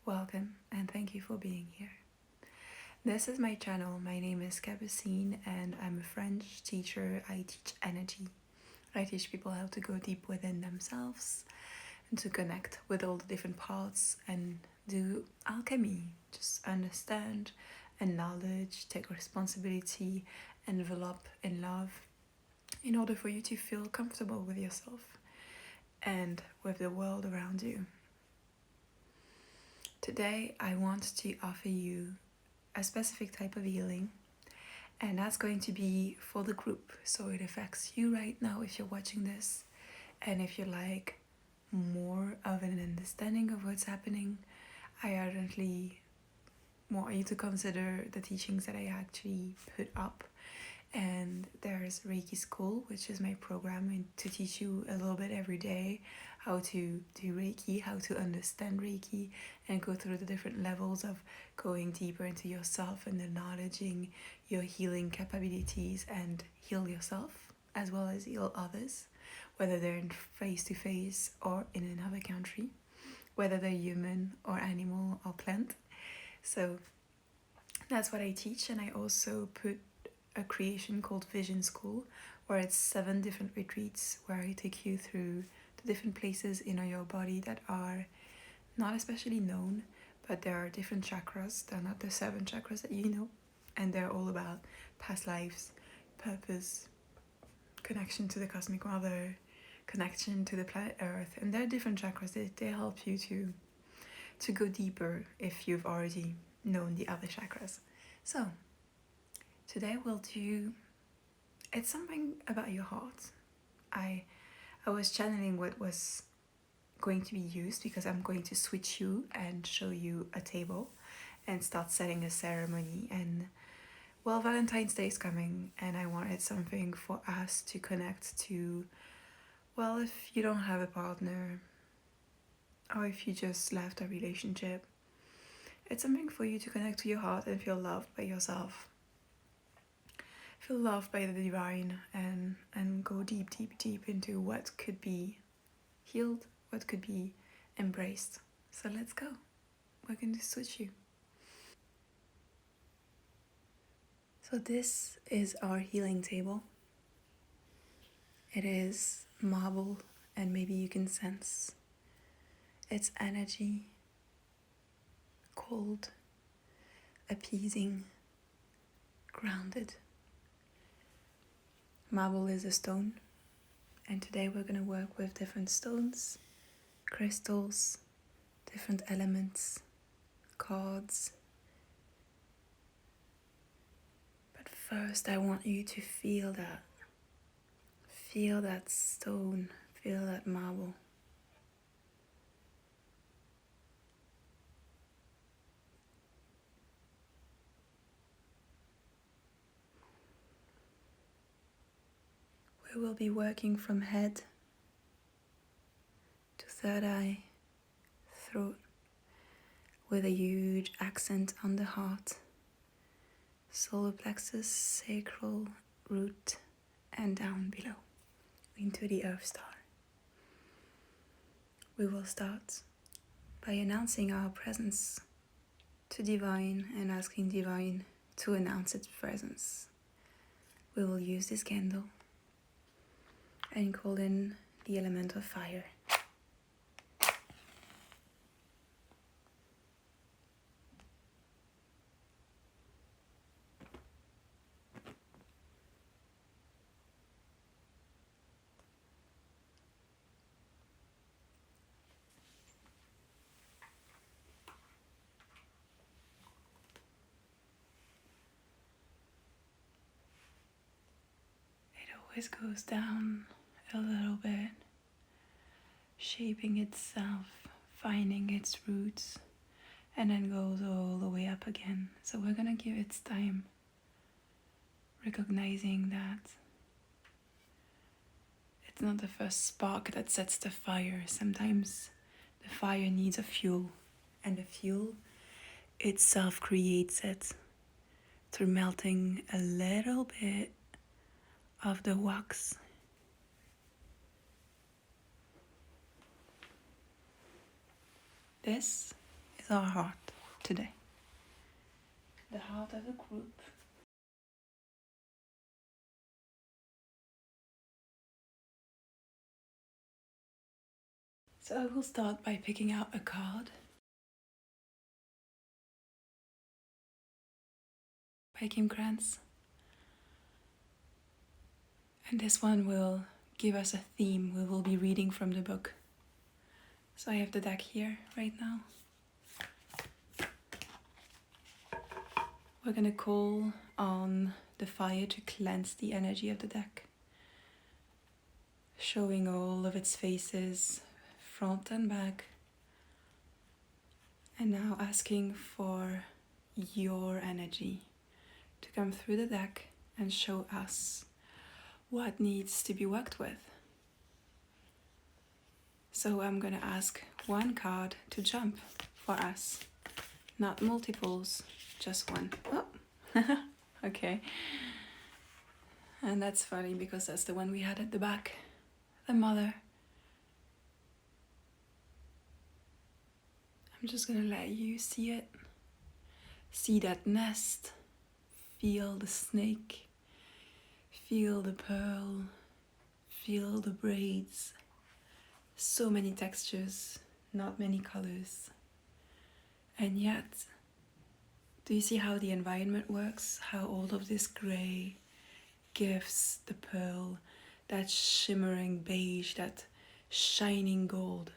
Welcome and thank you for being here. This is my channel. My name is Capucine and I'm a French teacher. I teach energy. I teach people how to go deep within themselves and to connect with all the different parts and do alchemy. Just understand, acknowledge, take responsibility, envelop in love in order for you to feel comfortable with yourself and with the world around you. Today, I want to offer you a specific type of healing, and that's going to be for the group. So it affects you right now if you're watching this, and if you like more of an understanding of what's happening, I ardently want you to consider the teachings that I actually put up. And there's Reiki School, which is my program to teach you a little bit every day how to do Reiki, how to understand Reiki, and go through the different levels of going deeper into yourself and acknowledging your healing capabilities and heal yourself as well as heal others, whether they're in face-to-face or in another country, whether they're human or animal or plant. So that's what I teach, and I also put a creation called Vision School, where it's 7 different retreats where I take you through the different places in your body that are not especially known, but there are different chakras. They're not the 7 chakras that you know, and they're all about past lives, purpose, connection to the cosmic mother, connection to the planet Earth, and there are different chakras that they help you to go deeper if you've already known the other chakras. So today we'll do, it's something about your heart. I was channeling what was going to be used because I'm going to switch you and show you a table and start setting a ceremony. And well, Valentine's Day is coming and I wanted something for us to connect to. Well, if you don't have a partner or if you just left a relationship, it's something for you to connect to your heart and feel loved by yourself. Feel loved by the divine and go deep, deep, deep into what could be healed, what could be embraced. So let's go. We're going to switch you. So this is our healing table. It is marble, and maybe you can sense its energy, cold, appeasing, grounded. Marble is a stone, and today we're going to work with different stones, crystals, different elements, cards. But first I want you to feel that. Feel that stone, feel that marble. We will be working from head to third eye, throat, with a huge accent on the heart, solar plexus, sacral, root, and down below into the Earth Star. We will start by announcing our presence to Divine and asking Divine to announce its presence. We will use this candle and call in the element of fire. It always goes down a little bit, shaping itself, finding its roots, and then goes all the way up again. So we're gonna give it time, recognizing that it's not the first spark that sets the fire. Sometimes the fire needs a fuel, and the fuel itself creates it through melting a little bit of the wax. This is our heart today. The heart of the group. So I will start by picking out a card. By Kim Krantz. And this one will give us a theme. We will be reading from the book. So I have the deck here right now. We're gonna call on the fire to cleanse the energy of the deck, showing all of its faces, front and back, and now asking for your energy to come through the deck and show us what needs to be worked with. So I'm gonna ask one card to jump for us, not multiples, just one. Oh, okay. And that's funny because that's the one we had at the back, the mother. I'm just gonna let you see it. See that nest, feel the snake, feel the pearl, feel the braids. So many textures, not many colors. And yet, do you see how the environment works? How all of this gray gives the pearl that shimmering beige, that shining gold.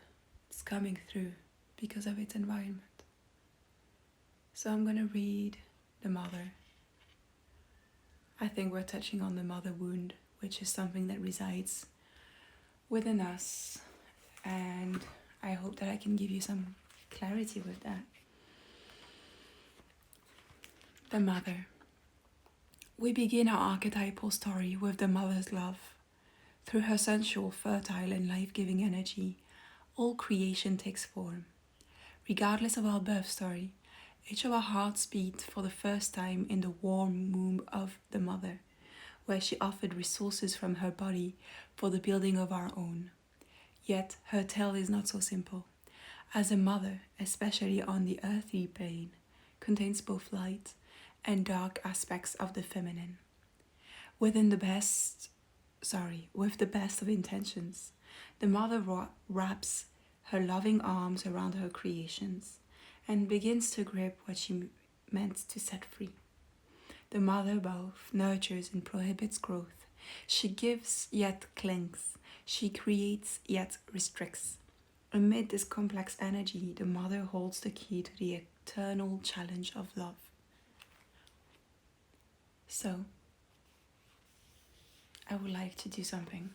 It's coming through because of its environment. So I'm gonna read the mother. I think we're touching on the mother wound, which is something that resides within us. And I hope that I can give you some clarity with that. The mother. We begin our archetypal story with the mother's love. Through her sensual, fertile, and life-giving energy, all creation takes form. Regardless of our birth story, each of our hearts beat for the first time in the warm womb of the mother, where she offered resources from her body for the building of our own. Yet her tale is not so simple, as a mother, especially on the earthly plane, contains both light and dark aspects of the feminine. With the best of intentions, the mother wraps her loving arms around her creations and begins to grip what she meant to set free. The mother both nurtures and prohibits growth. She gives yet clings. She creates yet restricts. Amid this complex energy, the mother holds the key to the eternal challenge of love. So, I would like to do something.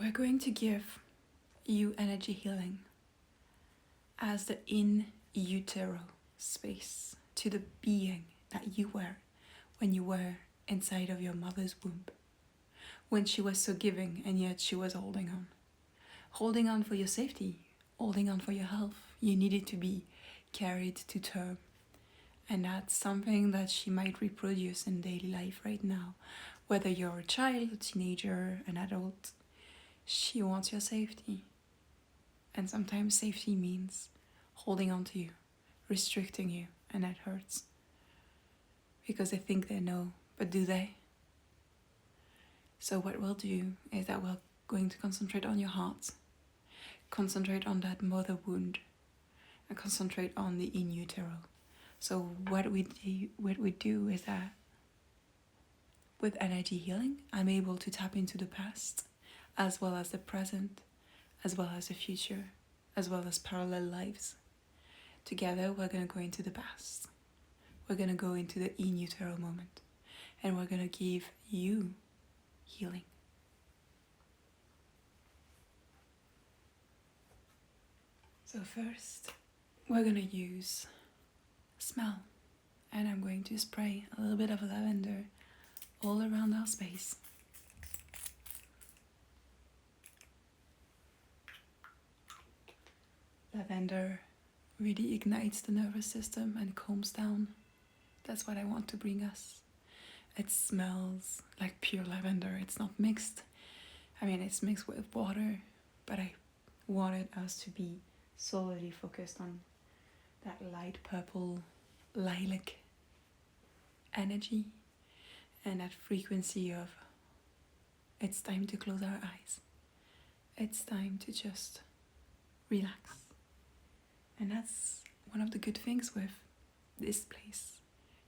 We're going to give you energy healing as the in utero space to the being that you were when you were inside of your mother's womb. When she was so giving and yet she was holding on. Holding on for your safety, holding on for your health. You needed to be carried to term. And that's something that she might reproduce in daily life right now. Whether you're a child, a teenager, an adult, she wants your safety. And sometimes safety means holding on to you, restricting you, and that hurts. Because they think they know, but do they? So what we'll do is that we're going to concentrate on your heart, concentrate on that mother wound, and concentrate on the in utero. So what we do is that with energy healing, I'm able to tap into the past, as well as the present, as well as the future, as well as parallel lives. Together, we're going to go into the past. We're going to go into the in utero moment, and we're going to give you healing. So first, we're going to use smell, and I'm going to spray a little bit of lavender all around our space. Lavender really ignites the nervous system and calms down. That's what I want to bring us. It smells like pure lavender. It's not mixed. I mean, it's mixed with water, but I wanted us to be solely focused on that light purple lilac energy and that frequency of it's time to close our eyes. It's time to just relax. And that's one of the good things with this place.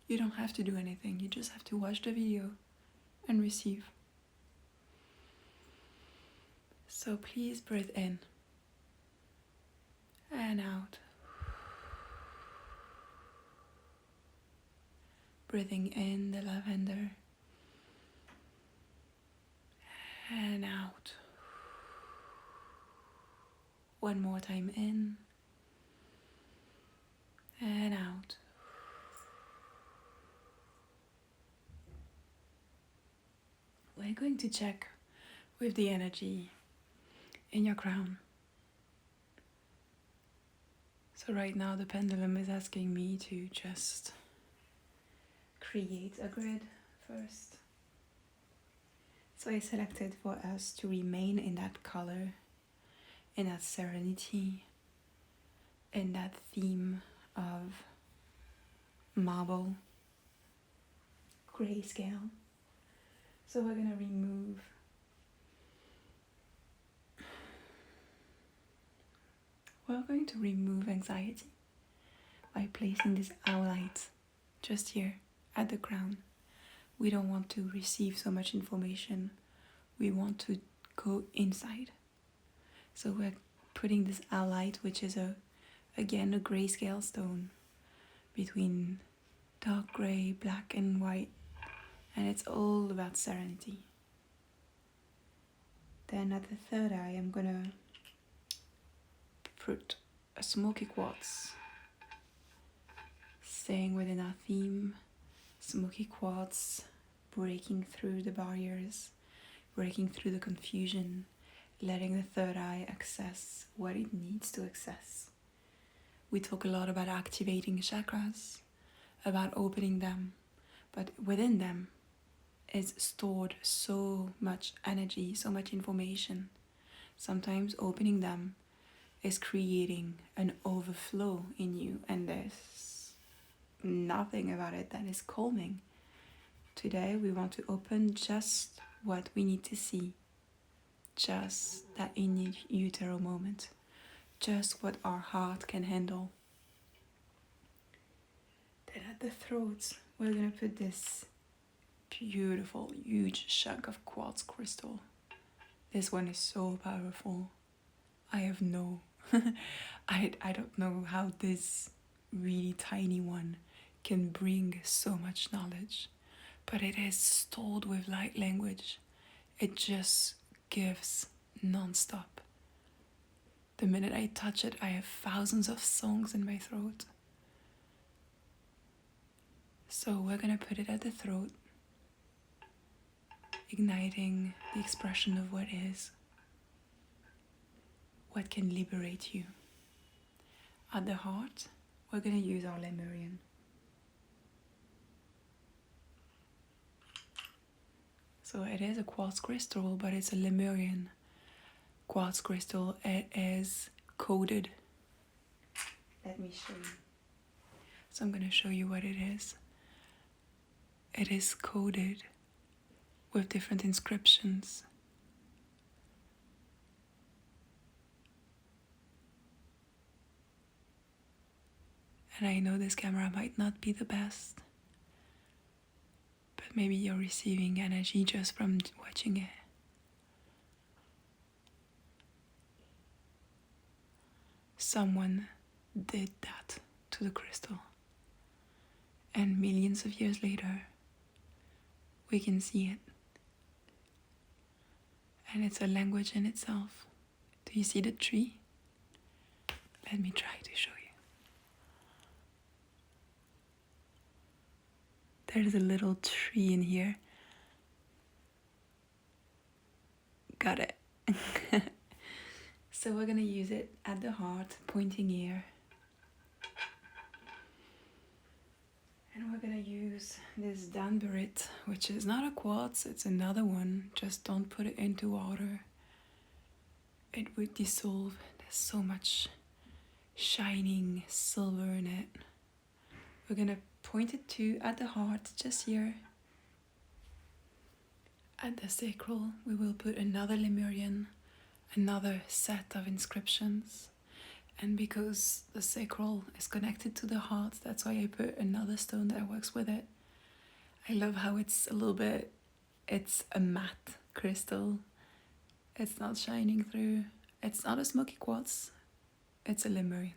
You don't have to do anything. You just have to watch the video and receive. So please breathe in and out. Breathing in the lavender and out. One more time in and out. We're going to check with the energy in your crown. So right now the pendulum is asking me to just create a grid first. So I selected for us to remain in that color, in that serenity, in that theme of marble, grayscale. So we're going to remove anxiety by placing this outlight just here at the crown. We don't want to receive so much information. We want to go inside. So we're putting this outlight, which is again a grayscale stone between dark gray, black and white, and it's all about serenity. Then at the third eye, I'm gonna put a smoky quartz, staying within our theme. Smoky quartz, breaking through the barriers, breaking through the confusion, letting the third eye access what it needs to access. We talk a lot about activating chakras, about opening them, but within them is stored so much energy, so much information. Sometimes opening them is creating an overflow in you, and there's nothing about it that is calming. Today we want to open just what we need to see, just that in utero moment, just what our heart can handle. Then at the throat, we're gonna put this beautiful, huge chunk of quartz crystal. This one is so powerful. I have no, I don't know how this really tiny one can bring so much knowledge, but it is stored with light language. It just gives non-stop. The minute I touch it, I have thousands of songs in my throat. So we're gonna put it at the throat, igniting the expression of what is, what can liberate you. At the heart, we're gonna use our Lemurian. So it is a quartz crystal, but it's a Lemurian quartz crystal. It is coded. Let me show you. So I'm gonna show you what it is. It is coded with different inscriptions. And I know this camera might not be the best, but maybe you're receiving energy just from watching it. Someone did that to the crystal. And millions of years later, we can see it. And it's a language in itself. Do you see the tree? Let me try to show you. There's a little tree in here. Got it. So we're gonna use it at the heart, pointing here. And we're gonna use this danbarit, which is not a quartz, it's another one. Just don't put it into water. It would dissolve. There's so much shining silver in it. We're gonna point it at the heart, just here. At the sacral, we will put another Lemurian, another set of inscriptions. And because the sacral is connected to the heart, that's why I put another stone that works with it. I love how it's a matte crystal. It's not shining through. It's not a smoky quartz. It's a Lemurian.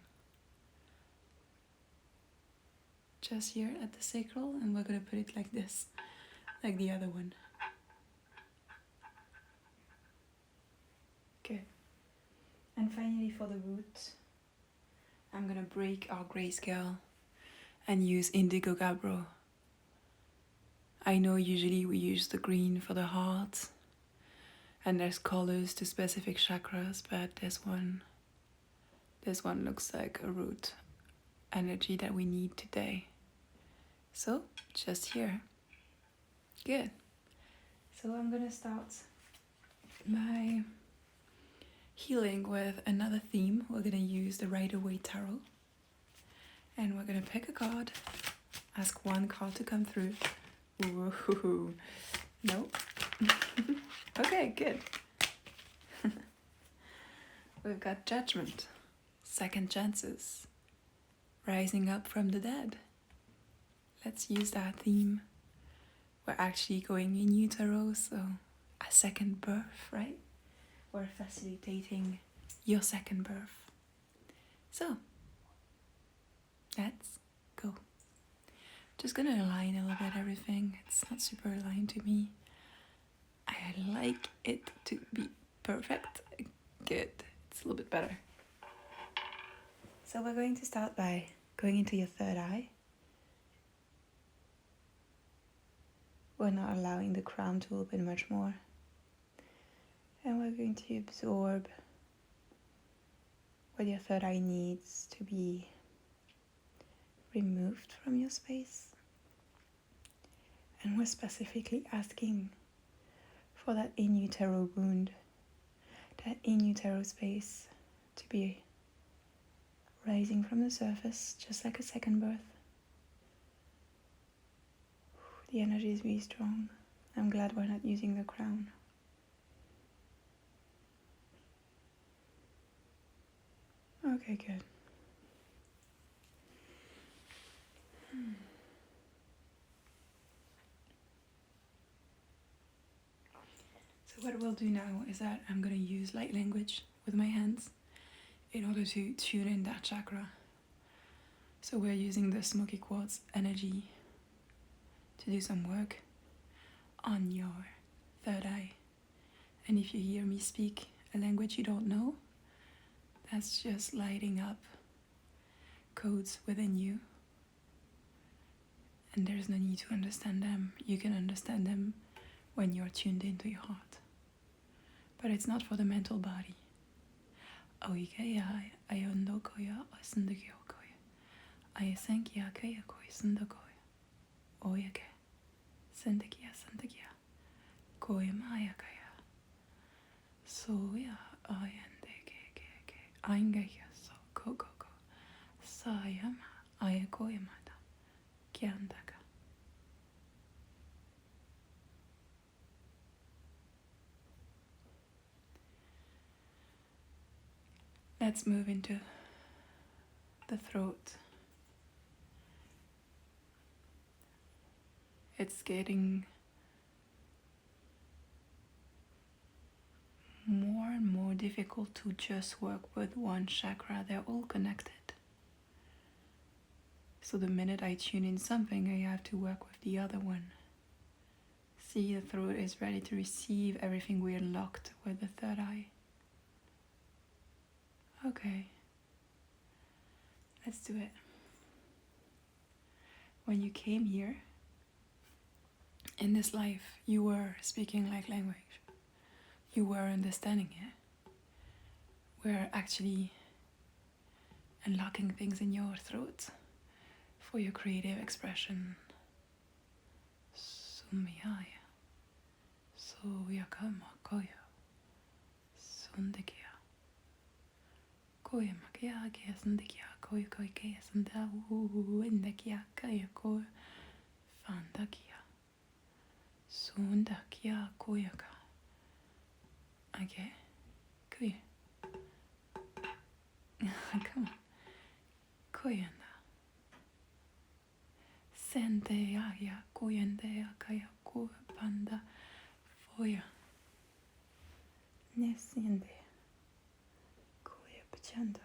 Just here at the sacral, and we're gonna put it like this, like the other one. Good. And finally for the root, I'm gonna break our grayscale and use Indigo Gabbro. I know usually we use the green for the heart, and there's colors to specific chakras, but this one looks like a root energy that we need today. So, just here. Good. So I'm gonna start my healing with another theme. We're gonna use the Rider-Waite Tarot. And we're gonna pick a card, ask one card to come through. Ooh, nope. Okay, good. We've got Judgment, Second Chances, Rising Up from the Dead. Let's use that theme. We're actually going in utero, so a second birth, right? We're facilitating your second birth. So, let's go. Just gonna align a little bit everything. It's not super aligned to me. I like it to be perfect. Good. It's a little bit better. So we're going to start by going into your third eye. We're not allowing the crown to open much more. And we're going to absorb what your third eye needs to be removed from your space. And we're specifically asking for that in utero wound, that in utero space to be rising from the surface, just like a second birth. The energy is really strong. I'm glad we're not using the crown. Okay, good. So what we'll do now is that I'm going to use light language with my hands in order to tune in that chakra. So we're using the smoky quartz energy to do some work on your third eye. And if you hear me speak a language you don't know, that's just lighting up codes within you. And there's no need to understand them. You can understand them when you're tuned into your heart. But it's not for the mental body. Oikeya ayondo koya asindagyo koya. Ayasenkia kaya koya sindagoya. Oyake. Sendakia sendakia. Koya maya kaya. Soya ayandeke. Aingaya so koko. Sayama ayakoya mata. Kiandaka. Let's move into the throat. It's getting more and more difficult to just work with one chakra. They're all connected. So the minute I tune in something, I have to work with the other one. See, the throat is ready to receive everything we unlocked with the third eye. Okay, let's do it. When you came here, in this life, you were speaking like language. You were understanding it. We're actually unlocking things in your throat for your creative expression. Sumiyaya, Soyakama Koya, Sundikia, koya makia kia sandikia koya koya kia sanda indakia kaya koya fandakia sundakia koya ka. Okay, koya. Come on. Koyanda. Sente ya koyande ya kaya koya panda foya. Nesende. Koya pachanda.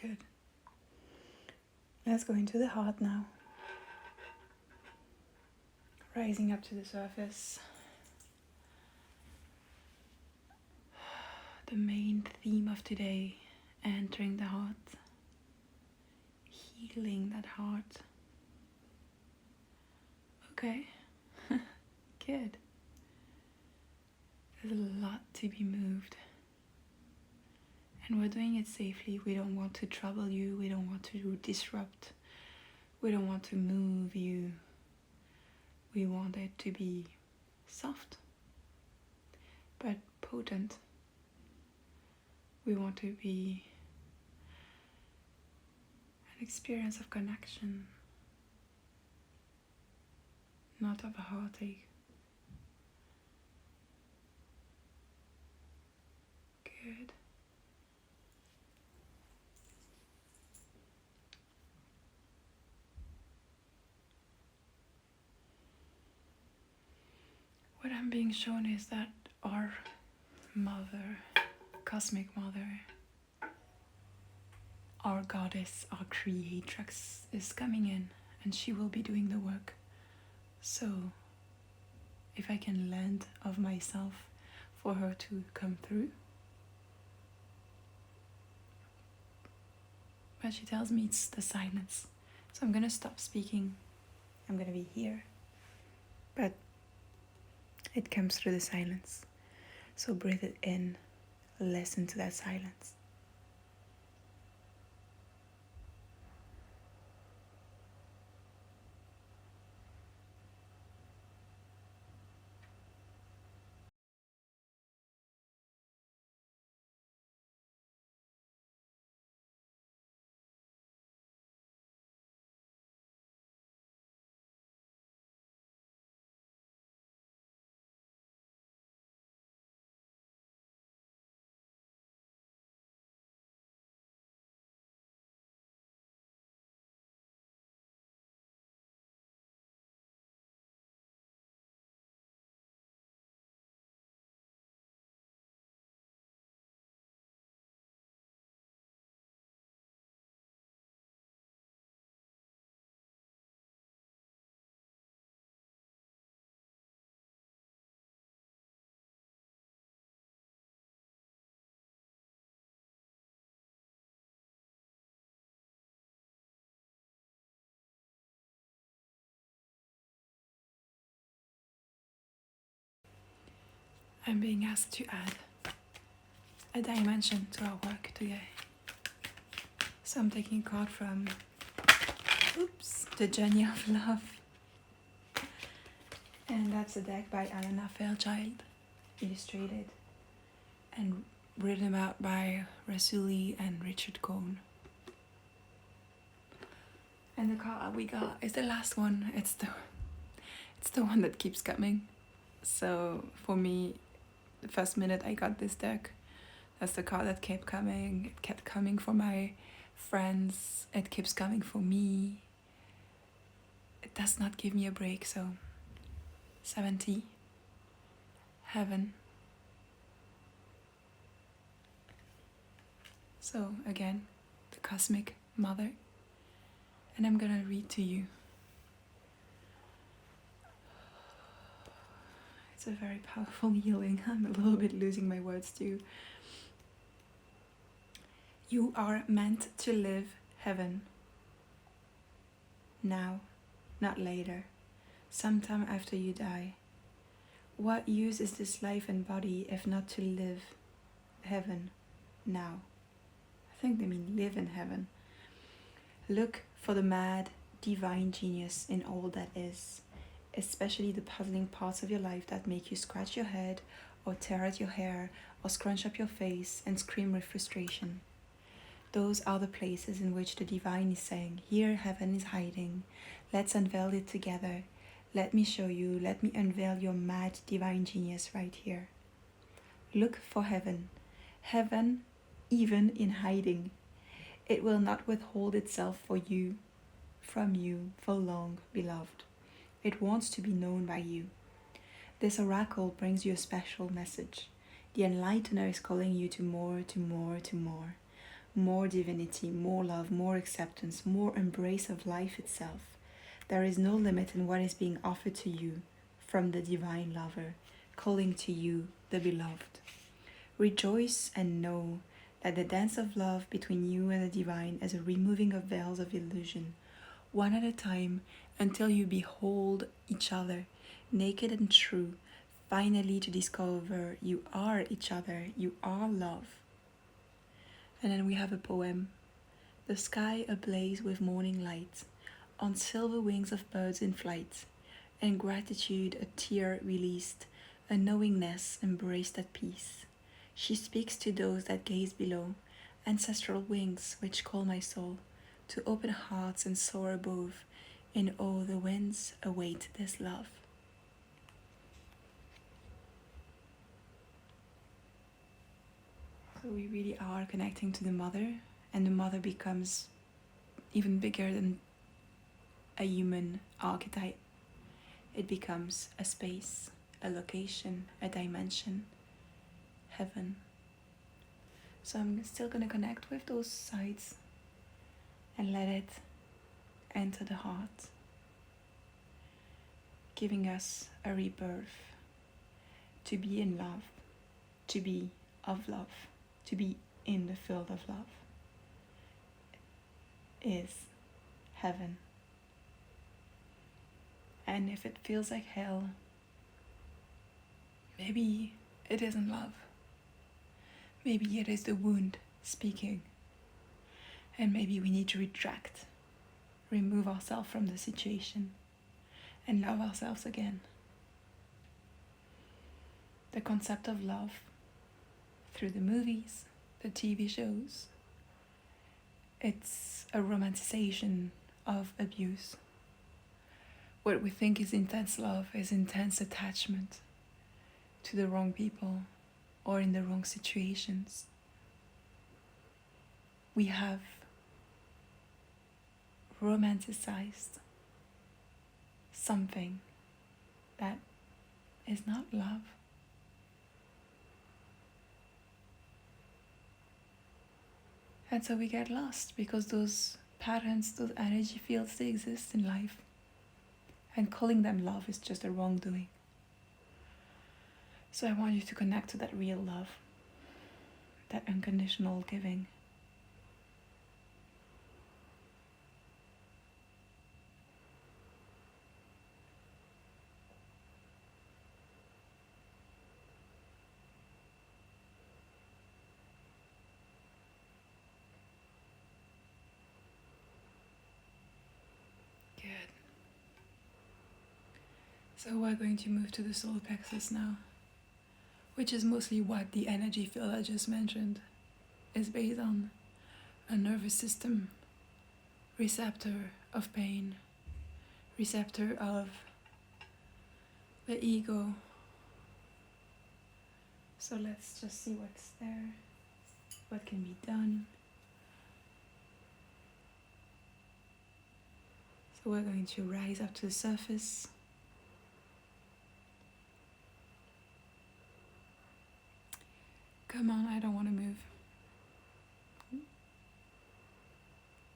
Good. Let's go into the heart now. Rising up to the surface. The main theme of today, entering the heart, healing that heart. Okay, good. There's a lot to be moved. And we're doing it safely. We don't want to trouble you. We don't want to disrupt. We don't want to move you. We want it to be soft, but potent. We want to be an experience of connection, not of a heartache. Good. What I'm being shown is that our mother, cosmic mother, our goddess, our creatrix is coming in and she will be doing the work. So if I can lend of myself for her to come through. But she tells me it's the silence. So I'm gonna stop speaking. I'm gonna be here. But it comes through the silence. So breathe it in, listen to that silence. I'm being asked to add a dimension to our work today. So I'm taking a card from, The Journey of Love. And that's a deck by Alana Fairchild, illustrated and written about by Rasuli and Richard Cohn. And the card we got is the last one. It's the one that keeps coming. So for me, the first minute I got this deck, that's the card that kept coming. It kept coming for my friends. It keeps coming for me. It does not give me a break. So 70, heaven. So again, the cosmic mother. And I'm gonna read to you. It's a very powerful healing. I'm a little bit losing my words too. You are meant to live heaven. Now, not later. Sometime after you die. What use is this life and body if not to live heaven now? I think they mean live in heaven. Look for the mad, divine genius in all that is, especially the puzzling parts of your life that make you scratch your head or tear at your hair or scrunch up your face and scream with frustration. Those are the places in which the divine is saying, "Here heaven is hiding. Let's unveil it together. Let me show you, let me unveil your mad divine genius right here." Look for heaven. Heaven, even in hiding. It will not withhold itself from you, for long, beloved. It wants to be known by you. This oracle brings you a special message. The enlightener is calling you to more, to more, to more. More divinity, more love, more acceptance, more embrace of life itself. There is no limit in what is being offered to you from the divine lover, calling to you, the beloved. Rejoice and know that the dance of love between you and the divine is a removing of veils of illusion, one at a time, until you behold each other, naked and true, finally to discover you are each other, you are love. And then we have a poem. The sky ablaze with morning light, on silver wings of birds in flight, and gratitude a tear released, a knowingness embraced at peace. She speaks to those that gaze below, ancestral wings which call my soul, to open hearts and soar above, in all the winds await this love. So we really are connecting to the mother, and the mother becomes even bigger than a human archetype. It becomes a space, a location, a dimension, heaven. So I'm still going to connect with those sides and let it enter the heart, giving us a rebirth, to be in love, to be of love, to be in the field of love is heaven. And if it feels like hell, maybe it isn't love. Maybe it is the wound speaking. And maybe we need to retract, remove ourselves from the situation, and love ourselves again. The concept of love, through the movies, the TV shows, it's a romanticization of abuse. What we think is intense love is intense attachment to the wrong people or in the wrong situations. We have romanticized something that is not love. And so we get lost because those patterns, those energy fields, they exist in life. And calling them love is just a wrongdoing. So I want you to connect to that real love, that unconditional giving. Good. So we're going to move to the solar plexus now, which is mostly what the energy field I just mentioned is based on. A nervous system, receptor of pain, receptor of the ego. So let's just see what's there, what can be done. So we're going to rise up to the surface. Come on, I don't want to move.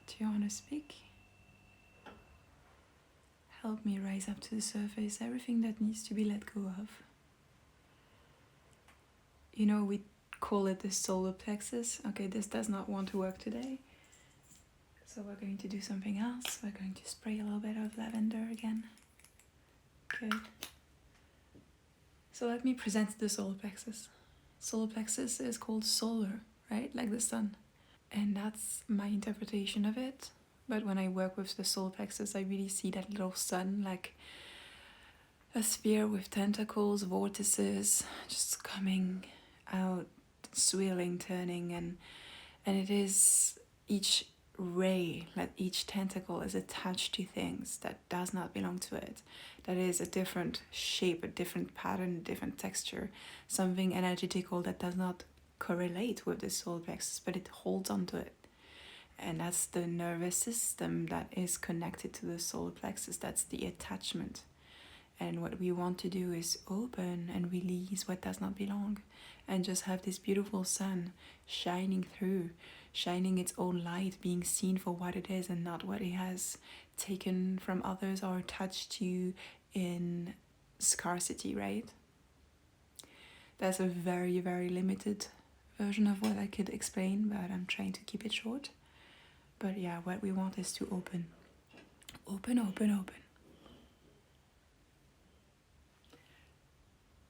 Do you want to speak? Help me rise up to the surface, everything that needs to be let go of. You know, we call it the solar plexus. Okay, this does not want to work today. So we're going to do something else. We're going to spray a little bit of lavender again. Good. So let me present the solar plexus. Solar plexus is called solar, right? Like the sun. And that's my interpretation of it. But when I work with the solar plexus, I really see that little sun, like a sphere with tentacles, vortices, just coming out, swirling, turning, and it is each ray, like each tentacle is attached to things that does not belong to it. That is a different shape, a different pattern, a different texture, something energetical that does not correlate with the solar plexus, but it holds onto it. And that's the nervous system that is connected to the solar plexus. That's the attachment. And what we want to do is open and release what does not belong, and just have this beautiful sun shining through, shining its own light, being seen for what it is and not what it has taken from others or attached to in scarcity, right? That's a very, very limited version of what I could explain, but I'm trying to keep it short. But yeah, what we want is to open. Open, open, open.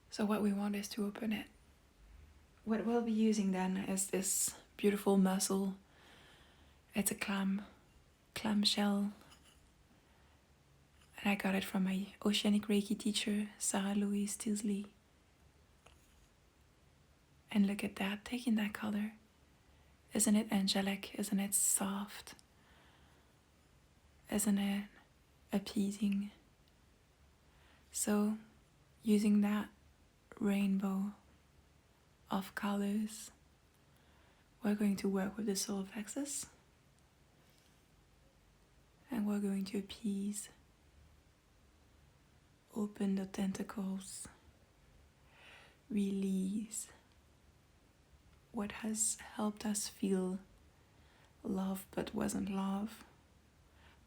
So what we want is to open it. What we'll be using then is this beautiful mussel. It's a clam shell. And I got it from my oceanic Reiki teacher, Sarah Louise Tilsley. And look at that, taking that color. Isn't it angelic? Isn't it soft? Isn't it appeasing? So, using that rainbow of colors, we're going to work with the solar plexus, and we're going to appease, open the tentacles, release what has helped us feel love but wasn't love,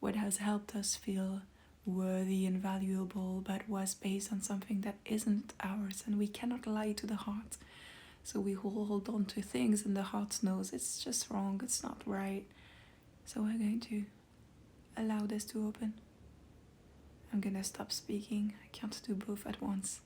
what has helped us feel worthy and valuable but was based on something that isn't ours. And we cannot lie to the heart, so we hold on to things and the heart knows it's just wrong, it's not right. So we're going to allow this to open. I'm gonna stop speaking. I can't do both at once.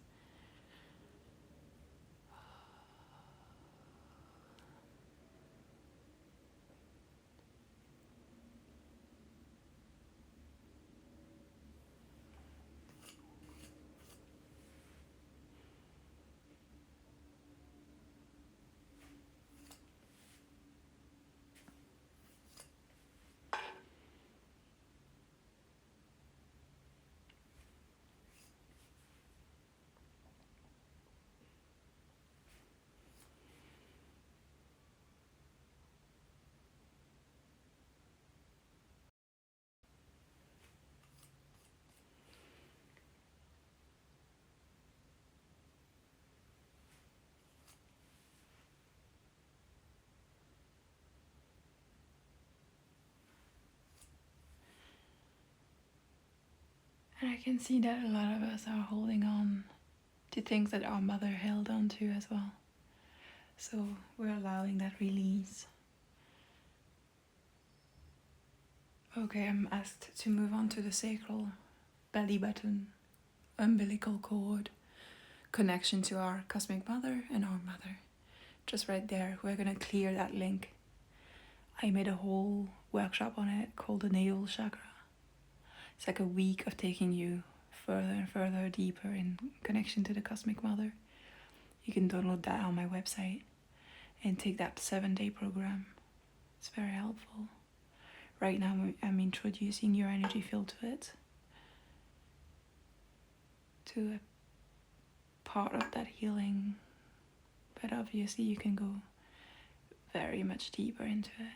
And I can see that a lot of us are holding on to things that our mother held on to as well. So we're allowing that release. Okay, I'm asked to move on to the sacral, belly button, umbilical cord, connection to our cosmic mother and our mother. Just right there, we're gonna clear that link. I made a whole workshop on it called the navel chakra. It's like a week of taking you further and further deeper in connection to the cosmic mother. You can download that on my website and take that 7-day program. It's very helpful. Right now I'm introducing your energy field to it, to a part of that healing, but obviously you can go very much deeper into it.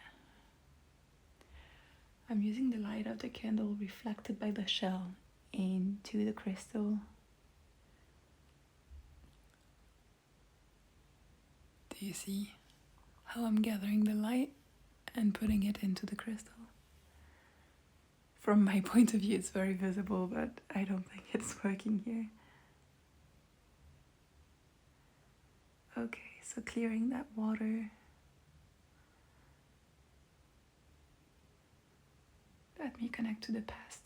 I'm using the light of the candle reflected by the shell into the crystal. Do you see how I'm gathering the light and putting it into the crystal? From my point of view, it's very visible, but I don't think it's working here. Okay, so clearing that water. Let me connect to the past.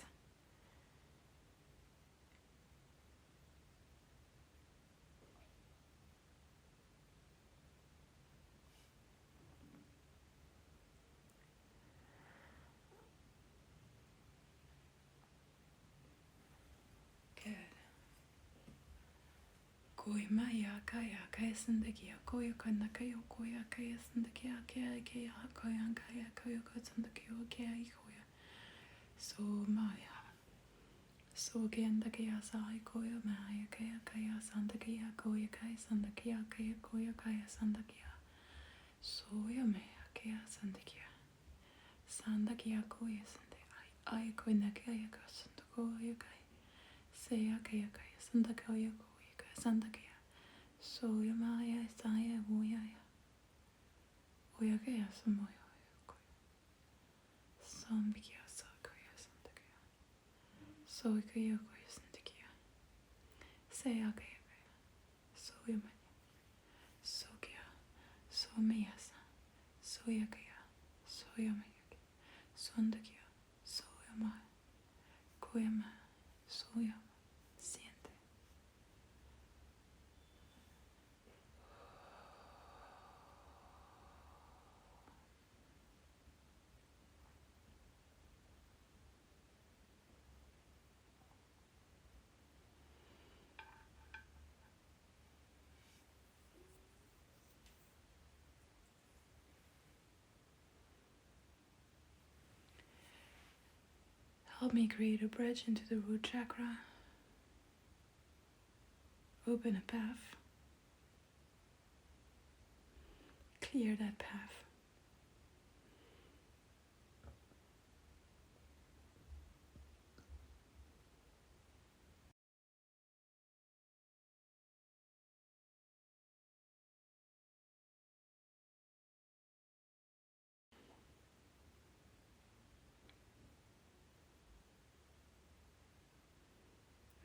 Koi maya kaya kaya sandakia koya kana kaya koya kaya sandakia kaya kaya koya kaya koya sandakia kaya koya so maya so kaya sai koya maya kaya sandakia koya kaya sandakia kaya koya kaya sandakia soya maya kaya sandakia koya sandakia ay koya kaya sandakia kaya seya kaya sandakia koya kaya sandakia soya maya saya woya oya kaya samoya sambikia sakaya sandakia soya kaya koya sandakia seya kaya soya maya sokia somaya soya kaya soya maya sandakia soya maya koya maya soya siente. Help me create a bridge into the root chakra. Open a path. Clear that path.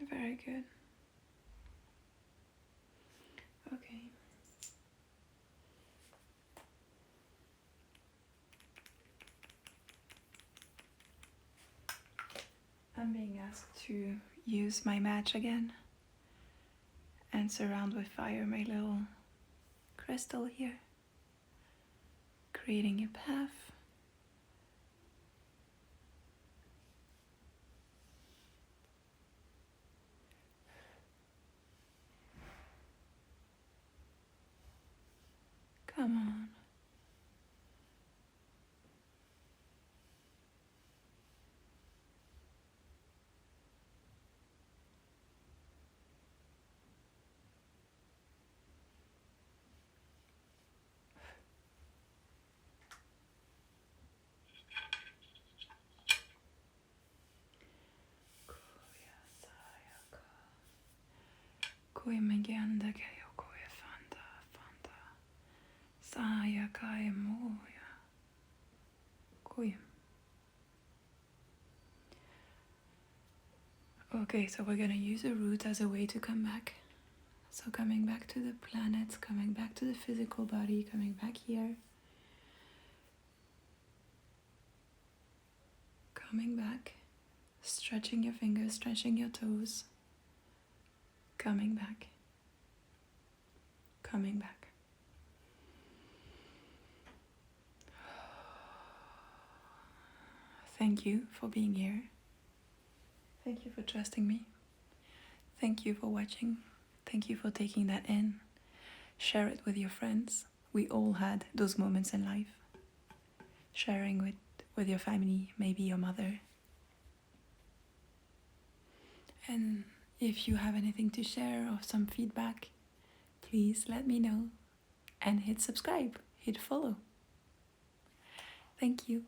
Very good. Okay. I'm being asked to use my match again and surround with fire my little crystal here, creating a path. Come on. Koi meganda kayo koi fanta fanta. Saya kai moya. Koi. Okay, so we're gonna use a root as a way to come back. So coming back to the planets, coming back to the physical body, coming back here. Coming back, stretching your fingers, stretching your toes. Coming back. Coming back. Thank you for being here. Thank you for trusting me. Thank you for watching. Thank you for taking that in. Share it with your friends. We all had those moments in life. Sharing with your family, maybe your mother. And if you have anything to share or some feedback, please let me know. And hit subscribe, hit follow. Thank you.